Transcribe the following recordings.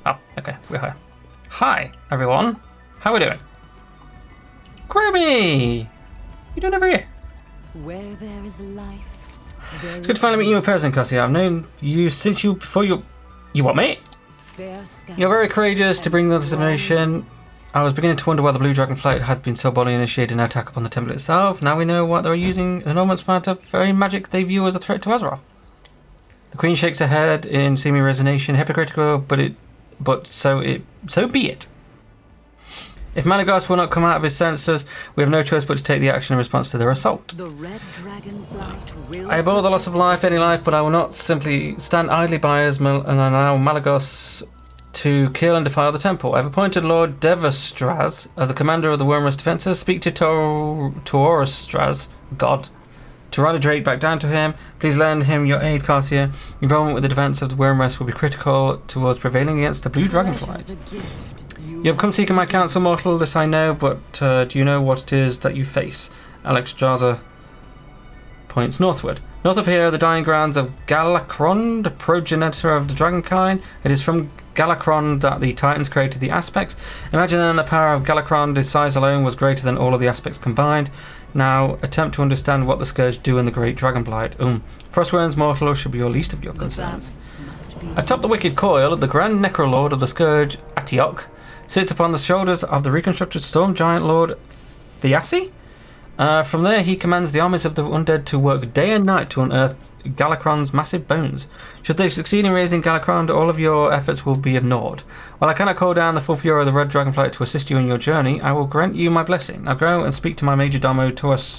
Oh, okay, we're here. Hi, everyone. How we doing? Kirby! You doing over here? Where there is life, there It's good to finally meet you in person, Cassie. I've known you since before you... You what, mate? You're very courageous to bring this information. I was beginning to wonder why the Blue Dragonflight had been so boldly initiated an attack upon the temple itself. Now we know what they were using an enormous amount of very magic they view as a threat to Azeroth. The Queen shakes her head in seeming resignation, hypocritical, but so be it. If Malagos will not come out of his senses, we have no choice but to take the action in response to their assault. The red Dragonblight will I abhor the loss of life, any life, but I will not simply stand idly by and allow Malagos to kill and defile the temple. I have appointed Lord Devastraz as the commander of the Wyrmrest defences. Speak to Torostraz, God, to ride a Drake back down to him. Please lend him your aid, Cassia. Involvement with the defence of the Wyrmrest will be critical towards prevailing against the Blue Dragonflight. You have come seeking my counsel, mortal, this I know, but do you know what it is that you face? Alex Jaza points northward. North of here, the dying grounds of Galacrond, progenitor of the Dragonkind. It is from Galacrond that the Titans created the aspects. Imagine then the power of Galacrond, his size alone was greater than all of the aspects combined. Now, attempt to understand what the Scourge do in the Great Dragonblight. Frostworms, mortal, should be your least of your concerns. Atop the wicked coil, the Grand Necrolord of the Scourge, Atiok, sits upon the shoulders of the reconstructed Storm Giant Lord Thiassi. From there, he commands the armies of the undead to work day and night to unearth Galacron's massive bones. Should they succeed in raising Galacron, all of your efforts will be ignored. While I cannot call down the full fury of the Red Dragonflight to assist you in your journey, I will grant you my blessing. Now go and speak to my Major Domo Turastraz.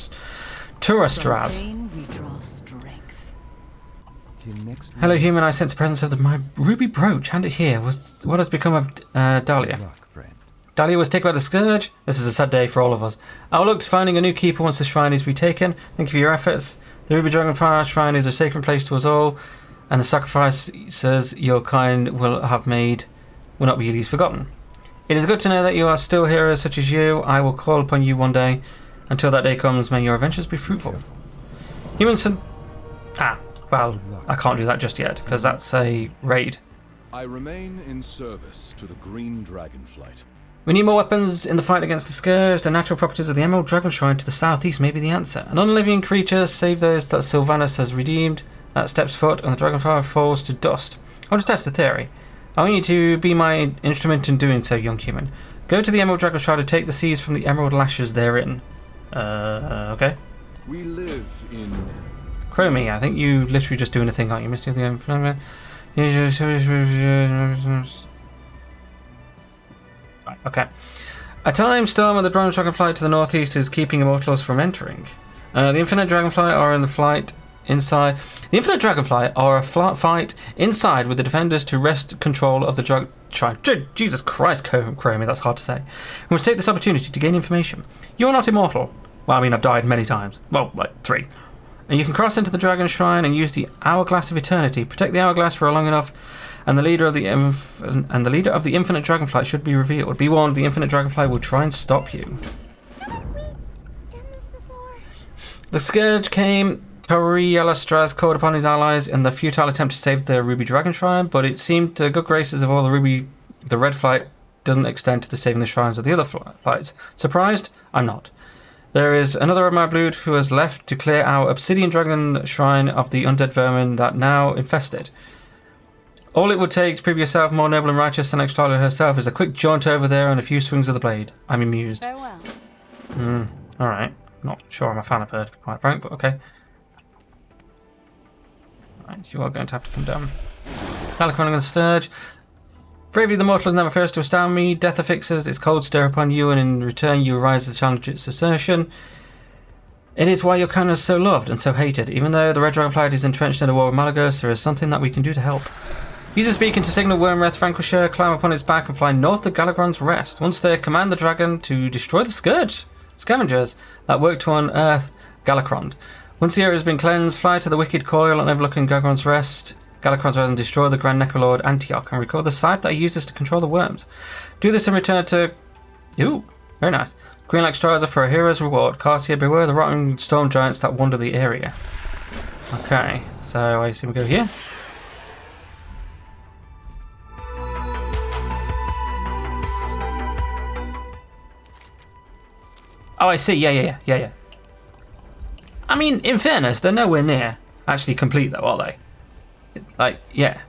Hello, human. I sense the presence of my ruby brooch. Hand it here. What has become of Dahlia? Dahlia was taken by the Scourge. This is a sad day for all of us. I will look to finding a new keeper once the shrine is retaken. Thank you for your efforts. The Ruby Dragonfire Shrine is a sacred place to us all, and the sacrifices your kind will have made will not be easily forgotten. It is good to know that you are still heroes such as you. I will call upon you one day. Until that day comes, may your adventures be fruitful. Well, I can't do that just yet, because that's a raid. I remain in service to the Green Dragonflight. We need more weapons in the fight against the Scourge. The natural properties of the Emerald Dragon Shrine to the southeast may be the answer. An unliving creature, save those that Sylvanas has redeemed, that steps foot and the Dragonfire falls to dust. I want to test the theory. I want you to be my instrument in doing so, young human. Go to the Emerald Dragon Shrine to take the seeds from the Emerald Lashes therein. Okay. We live in... Chromie, I think you literally just doing a thing, aren't you? Mr. Okay. A time storm of the Dragonflight to the northeast is keeping immortals from entering. The Infinite Dragonflight are in the flight inside. The Infinite Dragonflight are a fight inside with the defenders to wrest control of the Shrine. Jesus Christ, Chromie, that's hard to say. We must take this opportunity to gain information. You are not immortal. Well, I mean, I've died many times. Well, like 3. And you can cross into the Dragon Shrine and use the Hourglass of Eternity. Protect the Hourglass for long enough, and the leader of the Infinite Dragonflight should be revealed. Be warned, the Infinite Dragonflight will try and stop you. Haven't we done this before? The Scourge came. Torielastraz called upon his allies in the futile attempt to save the Ruby Dragon Shrine, but it seemed the good graces of all the Red Flight doesn't extend to the saving the shrines of the other flights. Surprised? I'm not. There is another of my brood who has left to clear our Obsidian Dragon Shrine of the undead vermin that now infest it. All it would take to prove yourself more noble and righteous than Extralia herself is a quick jaunt over there and a few swings of the blade. I'm amused. Farewell. Alright. Not sure I'm a fan of her, to be quite frank, but okay. Alright, you are going to have to come down. Galacron and the Scourge. Bravery of the mortal is never first to astound me. Death affixes its cold stare upon you, and in return you rise to challenge its assertion. It is why your kind is so loved and so hated. Even though the Red Dragonflight is entrenched in a war with Malagos, there is something that we can do to help. Use a beacon to signal Wyrmrest Vanquisher, climb upon its back and fly north to Galacron's Rest. Once there, command the dragon to destroy the Scourge scavengers that work to unearth Galacron. Once the area has been cleansed, fly to the wicked coil and overlooking Galacron's Rest and destroy the Grand Necrolord Antioch and record the scythe that he uses to control the worms. Do this in return to... Ooh, very nice. Green Extraza for a hero's reward. Cassia, beware the rotten storm giants that wander the area. Okay, so I assume we go here. Oh, I see. Yeah. I mean, in fairness, they're nowhere near actually complete, though, are they? Like, yeah.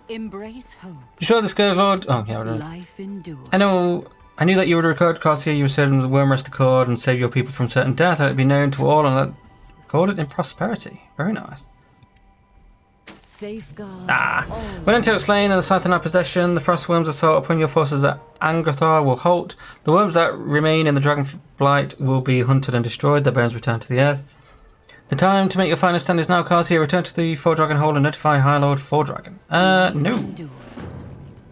Embrace hope. You sure this goes, Lord? Oh, yeah, I don't know. Life endures. I knew that you would record Garcia, you were certain the Wormrest Accord and save your people from certain death. Let it be known to all and let record it in prosperity. Very nice. Safeguard. When Antioch slain and the south in our possession, the frost worms assault upon your forces at Angrathar will halt. The worms that remain in the Dragonblight will be hunted and destroyed. Their bones return to the earth. The time to make your final stand is now, Garcia. Return to the Four Dragon Hole and notify High Lord Four Dragon. No. Endures.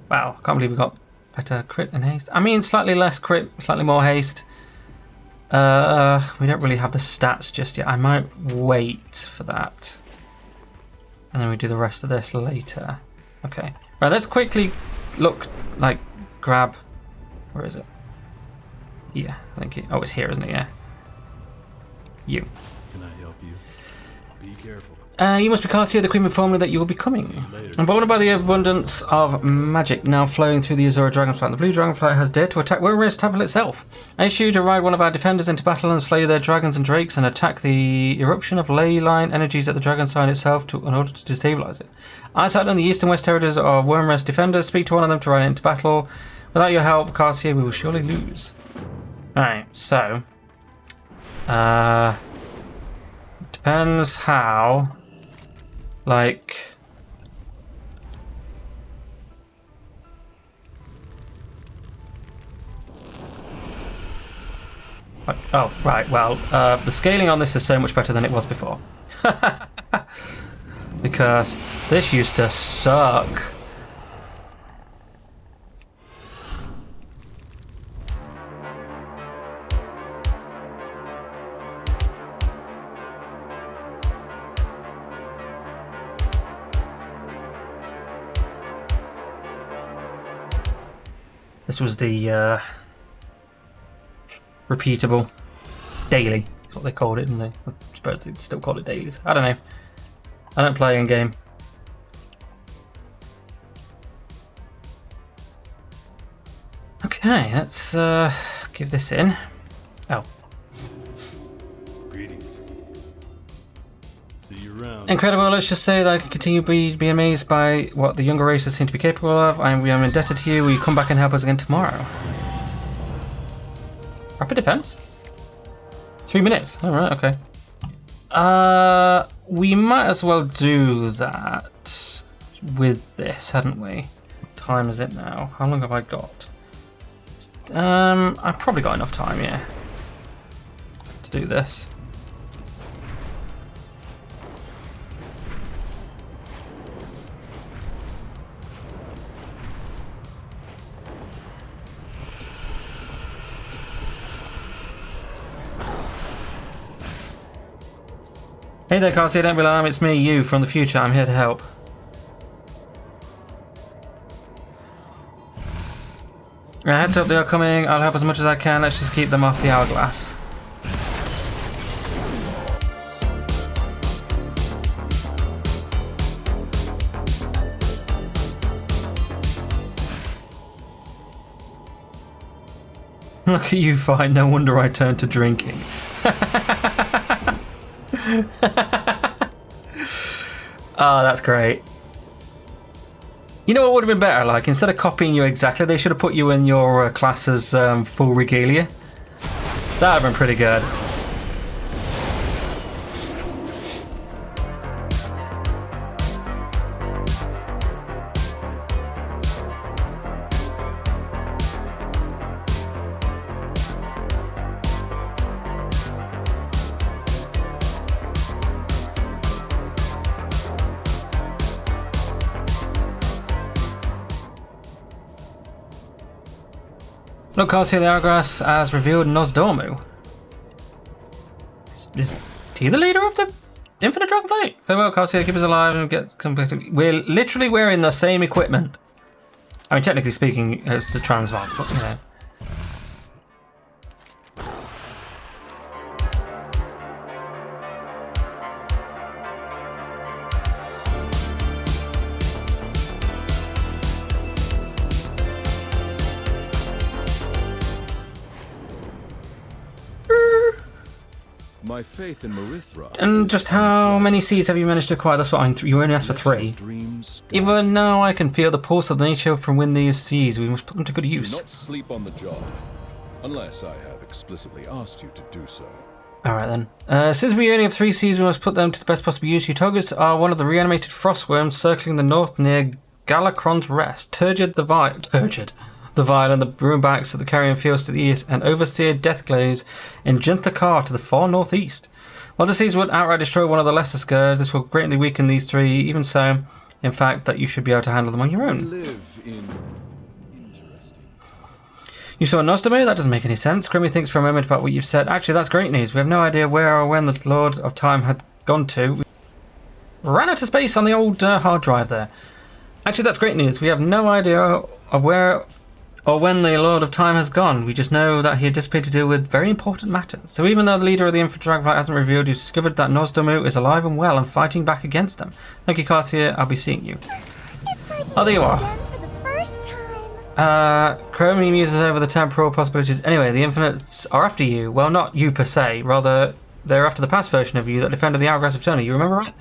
Wow, I can't believe we got better crit and haste. I mean, slightly less crit, slightly more haste. We don't really have the stats just yet. I might wait for that. And then we do the rest of this later. Okay. Right, let's quickly look, like, grab... Where is it? Yeah, I think it... Oh, it's here, isn't it? Yeah. You. Can I help you? Be careful. You must be Garcia, the Queen informed me that you will be coming. Emboldened by the abundance of magic now flowing through the Azura Dragonflight, the Blue Dragonflight has dared to attack Wormrest Temple itself. I issue to ride one of our defenders into battle and slay their dragons and drakes and attack the eruption of ley line energies at the dragon sign itself in order to destabilize it. I sat on the east and west territories of Wormrest defenders. Speak to one of them to ride into battle. Without your help, Garcia, we will surely lose. Alright, so... depends how... Like... Oh, right, well, the scaling on this is so much better than it was before. Because this used to suck. This was the repeatable daily. That's what they called it, didn't they? I suppose they still call it dailies. I don't know. I don't play in game. Okay, let's give this in. Oh. Greetings. See you around. Incredible, let's just say that I can continue to be amazed by what the younger races seem to be capable of. We are indebted to you. Will you come back and help us again tomorrow? Rapid defense? 3 minutes. Alright, okay. We might as well do that with this, hadn't we? What time is it now? How long have I got? I've probably got enough time, yeah, to do this. Hey there, Garcia, don't be alarmed, it's me, you, from the future. I'm here to help. Right, heads up, they are coming. I'll help as much as I can. Let's just keep them off the hourglass. Look at you fight, no wonder I turned to drinking. Oh, that's great. You know what would have been better? Like, instead of copying you exactly, they should have put you in your class as full regalia. That would have been pretty good. Look, Garcia, the hourglass as revealed Nosdormu. Is he the leader of the Infinite Dragonflight? Farewell, Cassia, keep us alive and get completely... We're literally wearing the same equipment. I mean, technically speaking, it's the transmog, but you know. My faith in Marithra. And just how many seeds have you managed to acquire? That's what you only asked for 3. Dreams. Even now I can feel the pulse of nature from within these seas. We must put them to good Do use. not sleep on the job, unless I have explicitly asked you to do so. Alright then. Since we only have 3 seeds, we must put them to the best possible use. Your targets are one of the reanimated frostworms circling the north near Galakron's Rest, Turgid the Vile and the Brewbacks of the Carrion Fields to the east, and Overseer Deathglaze in Jinthakar to the far northeast. While the seeds would outright destroy one of the lesser scourges, this will greatly weaken these 3, even so, in fact, that you should be able to handle them on your own. Live in interesting times. You saw Nostame? That doesn't make any sense. Grimmy thinks for a moment about what you've said. Actually, that's great news. We have no idea where or when the Lord of Time had gone to. We ran out of space on the old hard drive there. Actually, that's great news. We have no idea of where or when the Lord of Time has gone. We just know that he had disappeared to deal with very important matters. So even though the leader of the Infinite Dragonflight hasn't revealed, you discovered that Nosdomu is alive and well and fighting back against them. Thank you, Cassia. I'll be seeing you. It's like Oh, there you are. again for the first time. Chromie muses over the temporal possibilities. Anyway, the Infinites are after you. Well, not you per se. Rather, they're after the past version of you that defended the Hourglass of Eternity. You remember, right?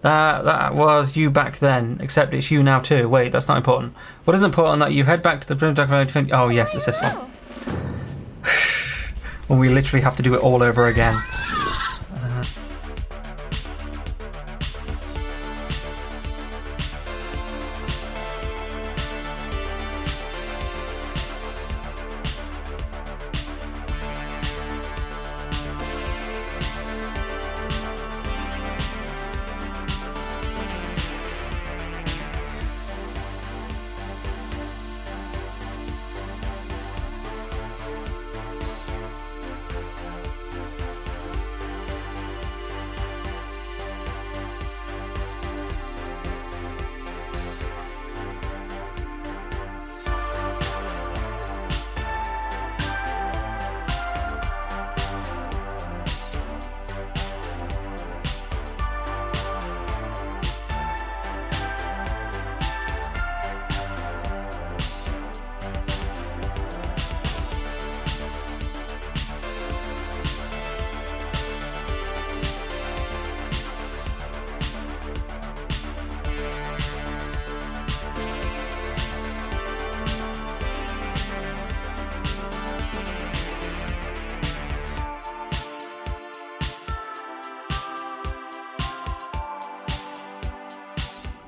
That was you back then, except it's you now too. Wait, that's not important. What is important that you head back to the Blue Dragon to defend... Oh, yes, it's this one. When we literally have to do it all over again.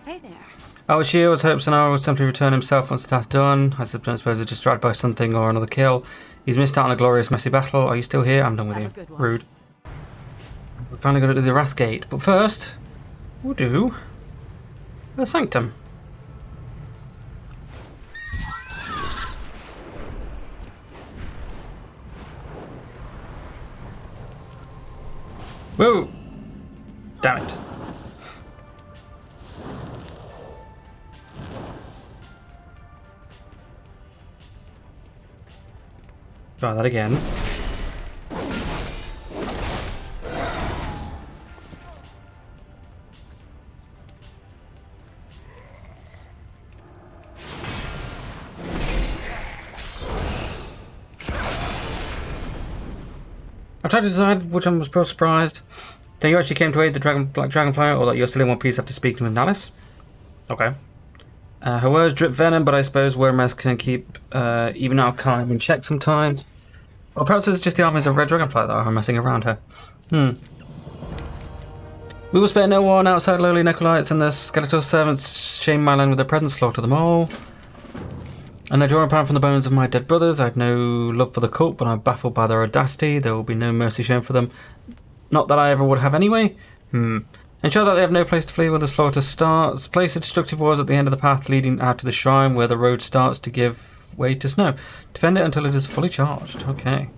Hey there. Our Shields hopes and I will simply return himself once the task's done. I suppose he's distracted by something or another kill. He's missed out on a glorious messy battle. Are you still here? I'm done with Have a you. good one. Rude. We're finally going to do the Wrathgate. But first, we'll do the Sanctum. Whoa! Damn it. Try that again. I tried to decide which one was most surprised. That you actually came to aid the Dragonflight, or that you're still in one piece after speaking with Nalice? Okay. Her words drip venom, but I suppose Wormers can keep even our kind in check sometimes. Or perhaps it's just the armies of Red Dragonflight that are messing around her. We will spare no one outside lowly Necrolites, and their skeletal servants shame my land with their presence, slaughter them all. And they draw upon from the bones of my dead brothers. I had no love for the cult, but I'm baffled by their audacity. There will be no mercy shown for them. Not that I ever would have anyway. Ensure that they have no place to flee when the slaughter starts. Place the destructive wars at the end of the path leading out to the shrine where the road starts to give way to snow. Defend it until it is fully charged. Okay.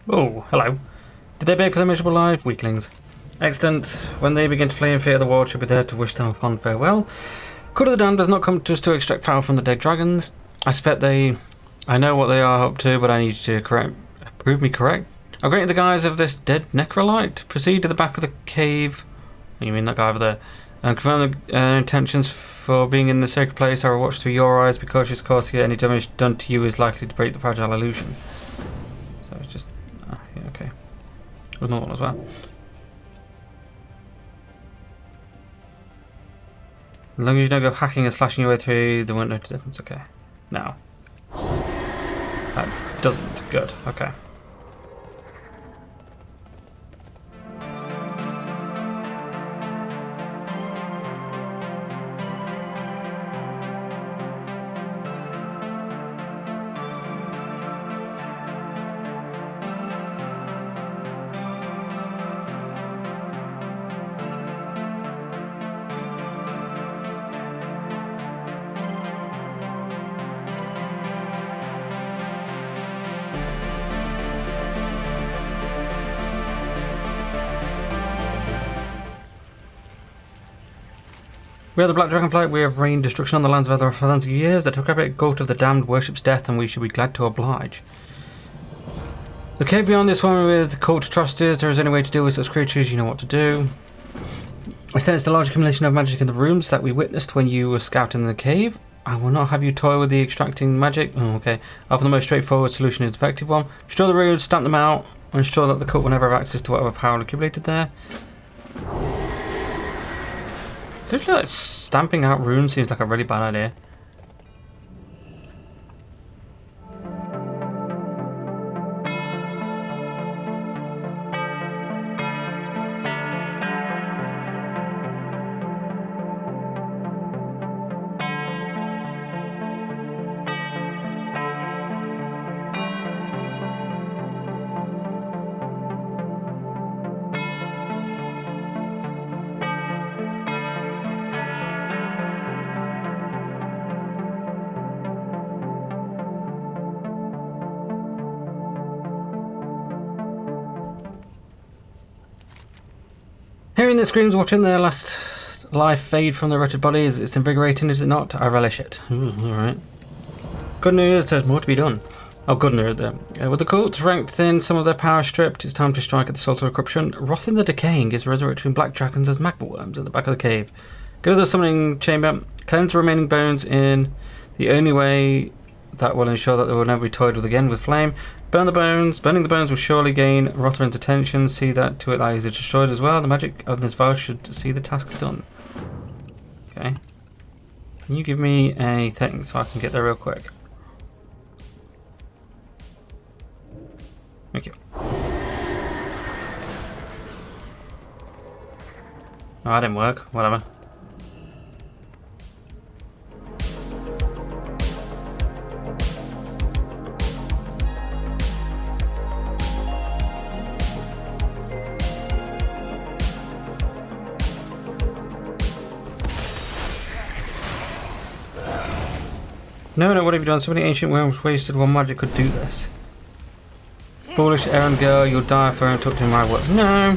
Oh, hello. Did they beg for their miserable life? Weaklings. Excellent. When they begin to flee in fear of the world, should be there to wish them a fond farewell. Court of the Damned does not come just to extract power from the dead dragons. I suspect I know what they are up to, but I need you to prove me correct. I'll grant you the guise of this dead necrolite. Proceed to the back of the cave. You mean that guy over there? And confirm the intentions for being in the sacred place. I will watch through your eyes. Be cautious, of course. Any damage done to you is likely to break the fragile illusion. So it's just... yeah, okay. There's another one as well. As long as you don't go hacking and slashing your way through, there won't notice the difference. Okay. Now. That doesn't. Good. Okay. We are the Black Dragonflight. We have rained destruction on the lands of Azeroth for thousands of years. The Decrepit Goat of the Damned worships death, and we should be glad to oblige. The cave beyond is swarming with cult atrocities. There is any way to deal with such creatures. You know what to do. I sense the large accumulation of magic in the rooms that we witnessed when you were scouting the cave. I will not have you toy with the extracting magic. Oh, okay. Often the most straightforward solution is the effective one. Destroy the rooms, stamp them out, and ensure that the cult will never have access to whatever power accumulated there. Seriously, like, stamping out runes seems like a really bad idea. Hearing the screams, watching their last life fade from their wretched bodies, it's invigorating, is it not? I relish it. Alright. Good news, there's more to be done. Oh, good news there. With the cults ranked thin, some of their power stripped, it's time to strike at the salt of corruption. Wrath the Decaying is resurrecting black dragons as magma worms at the back of the cave. Go to the summoning chamber, cleanse the remaining bones in the only way that will ensure that they will never be toyed with again with flame. Burn the bones. Burning the bones will surely gain Northrend's attention. See that to it that is destroyed as well. The magic of this vial should see the task done. Okay. Can you give me a thing so I can get there real quick? Thank you. Oh, that didn't work. Whatever. No, what have you done? So many ancient worms wasted. One magic could do this. Foolish errand girl, you'll die for him. Talk to my work. No!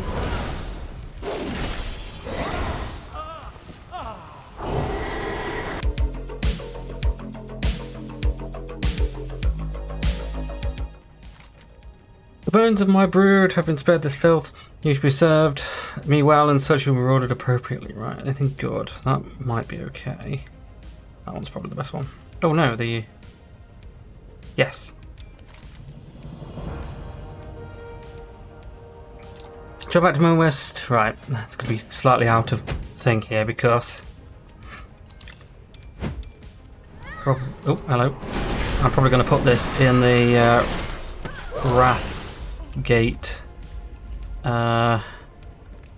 The bones of my brood have been spared this filth. You should be served me well, and such will be rewarded appropriately, right? Anything good? That might be okay. That one's probably the best one. Oh no, the... Yes. Drop back to Moon West. Right, that's going to be slightly out of thing here because... Oh, hello. I'm probably going to put this in the Wrathgate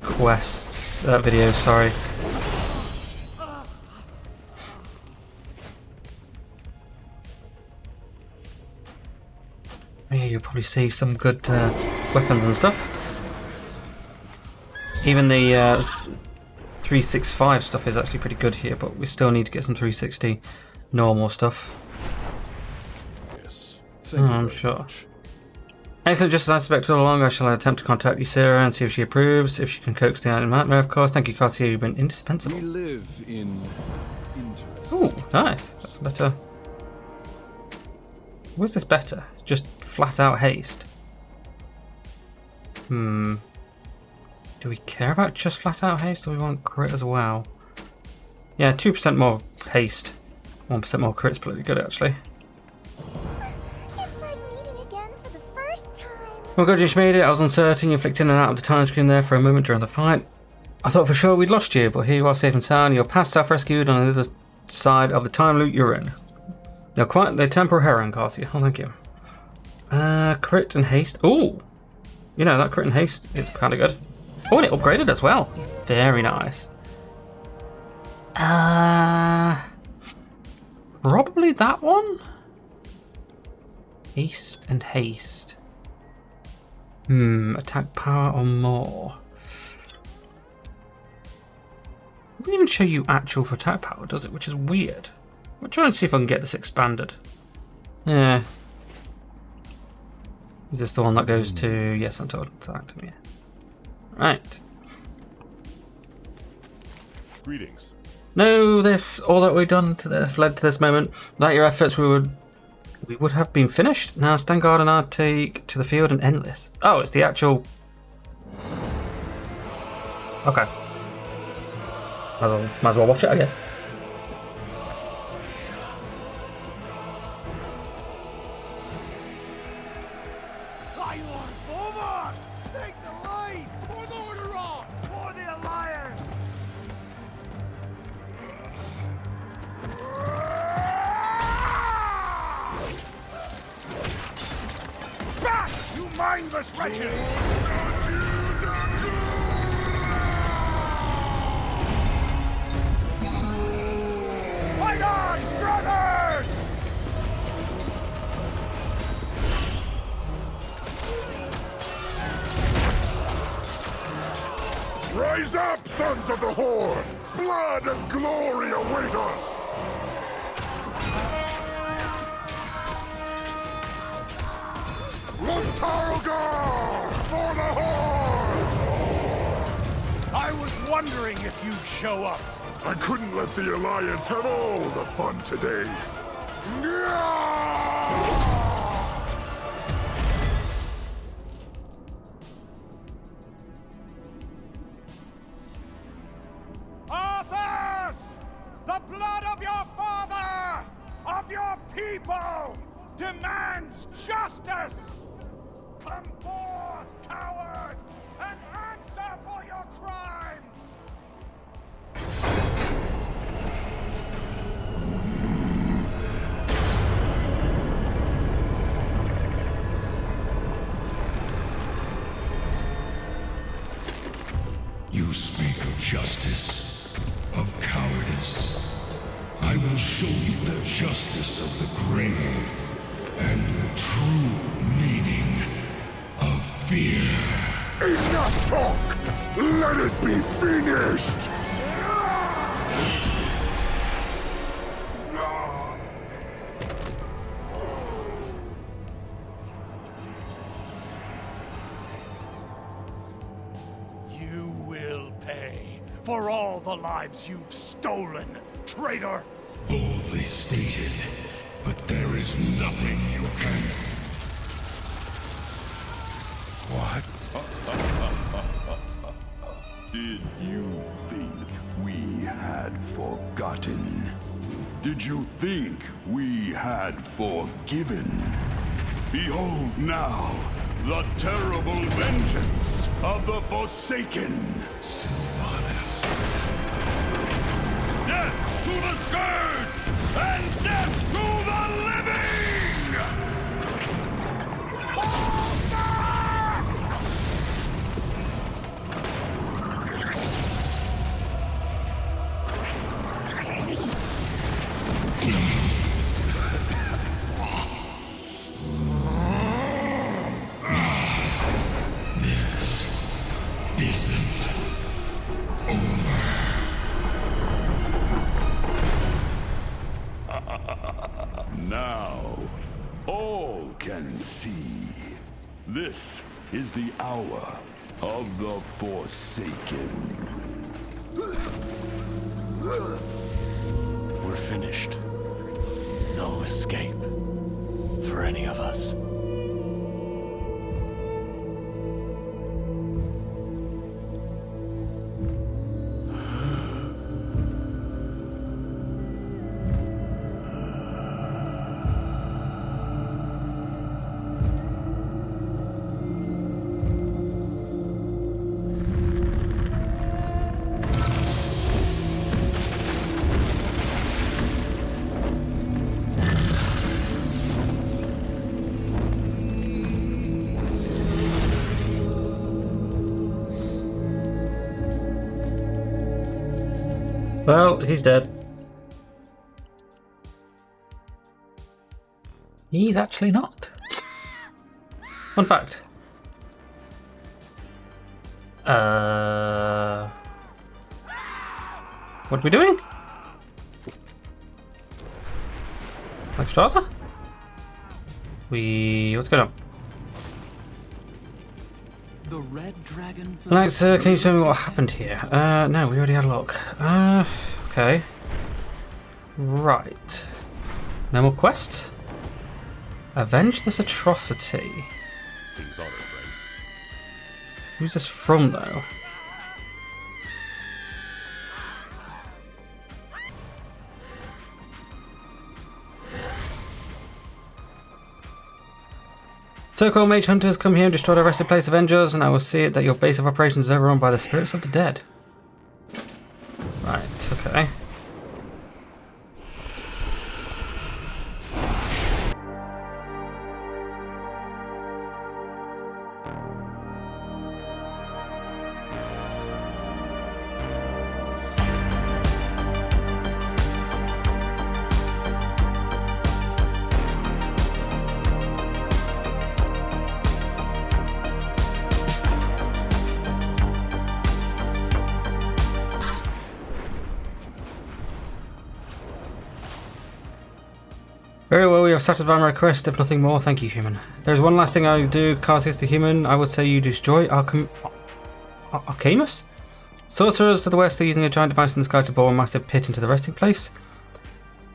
quests video, sorry. Yeah, you'll probably see some good weapons and stuff. Even the 365 stuff is actually pretty good here, but we still need to get some 360 normal stuff. Yes. I'm sure. Excellent, just as I suspected all along, I shall attempt to contact Ysera and see if she approves, if she can coax the item out. No, of course, thank you, Garcia, you've been indispensable. We live in interest. Ooh, nice. That's better. Where's this better? Just flat out haste. Do we care about just flat out haste, or we want crit as well? Yeah, 2% more haste, 1% more crit's pretty good actually. It's like meeting again for the first time. Well, good, you made it. I was uncertain. You flicked in and out of the time screen there for a moment during the fight. I thought for sure we'd lost you, but here you are safe and sound. You're past self-rescued on the other side of the time loop you're in. You're quite the temporal heron, Garcia. Oh, thank you. Crit and haste. Ooh! You know, that crit and haste is kind of good. Oh, and it upgraded as well. Very nice. Probably that one? Haste and haste. Attack power or more. Doesn't even show you actual for attack power, does it? Which is weird. I'll try and see if I can get this expanded. Yeah. Is this the one that goes to... Yes, I'm told. It's active, yeah. Right. Greetings. No, all that we've done to this led to this moment. Without your efforts, we would have been finished. Now, stand guard and I take to the field and end this. Oh, it's the actual... Okay. Might as well watch it again. Mindless wretches! Fight on, brothers! Rise up, sons of the Horde! Blood and glory await us! Tarlgar! For the Horde! I was wondering if you'd show up. I couldn't let the Alliance have all the fun today. Arthas! The blood of your father! Of your people! Demands justice! Come forth, coward, and answer for your crimes! You speak of justice, of cowardice. I will show you the justice of the grave and the true meaning of fear. Enough talk! Let it be finished! You will pay for all the lives you've stolen, traitor! Boldly stated, but there is nothing you can... What? Did you think we had forgotten? Did you think we had forgiven? Behold now, the terrible vengeance of the Forsaken! Sylvanas. Death to the Scourge! And death can see. This is the hour of the Forsaken. We're finished. No escape for any of us. Well, he's dead. He's actually not. Fun fact. What are we doing? Like starter? What's going on? The red dragonflight. Alex, can you tell me what happened here? No, we already had a look. Okay. Right. No more quests? Avenge this atrocity. Things on it, friend. Who's this from, though? So-called mage hunters, come here and destroy the resting place, Avengers, and I will see it that your base of operations is overrun by the spirits of the dead. Right, okay. Very well, we have satisfied my request, if nothing more. Thank you, human. There's one last thing I do, Carsius the human. I would say you destroy Arcamus? Sorcerers to the west are using a giant device in the sky to bore a massive pit into the resting place.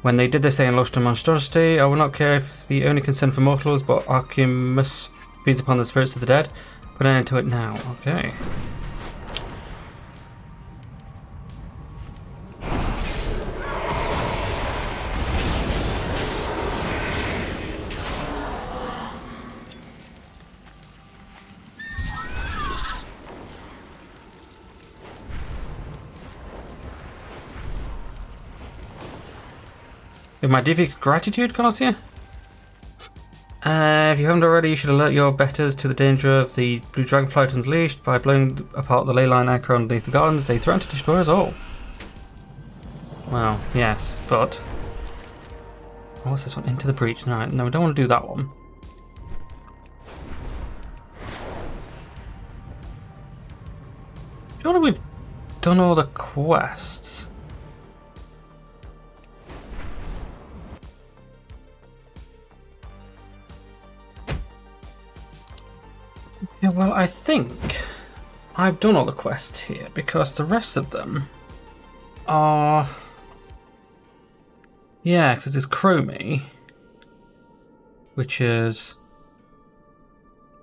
When they did this, they unleashed a monstrosity. I will not care if the only concern for mortals, but Arcamus feeds upon the spirits of the dead. Put an end to it now. Okay. With my deep gratitude, Garcia? If you haven't already, you should alert your betters to the danger of the Blue Dragonflight Unleashed by blowing apart the ley line anchor underneath the gardens. They threaten to destroy us all. Well, yes, but... what's this one? Into the breach. No, we don't want to do that one. Surely we've done all the quests. Yeah, well, I think I've done all the quests here because the rest of them are... yeah, because there's Chromie, which is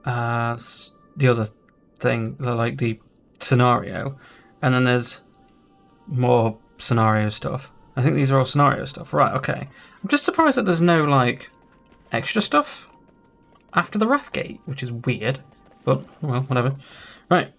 the other thing, like the scenario, and then there's more scenario stuff. I think these are all scenario stuff. Right, okay. I'm just surprised that there's no, like, extra stuff after the Wrathgate, which is weird. But, well, whatever. Right.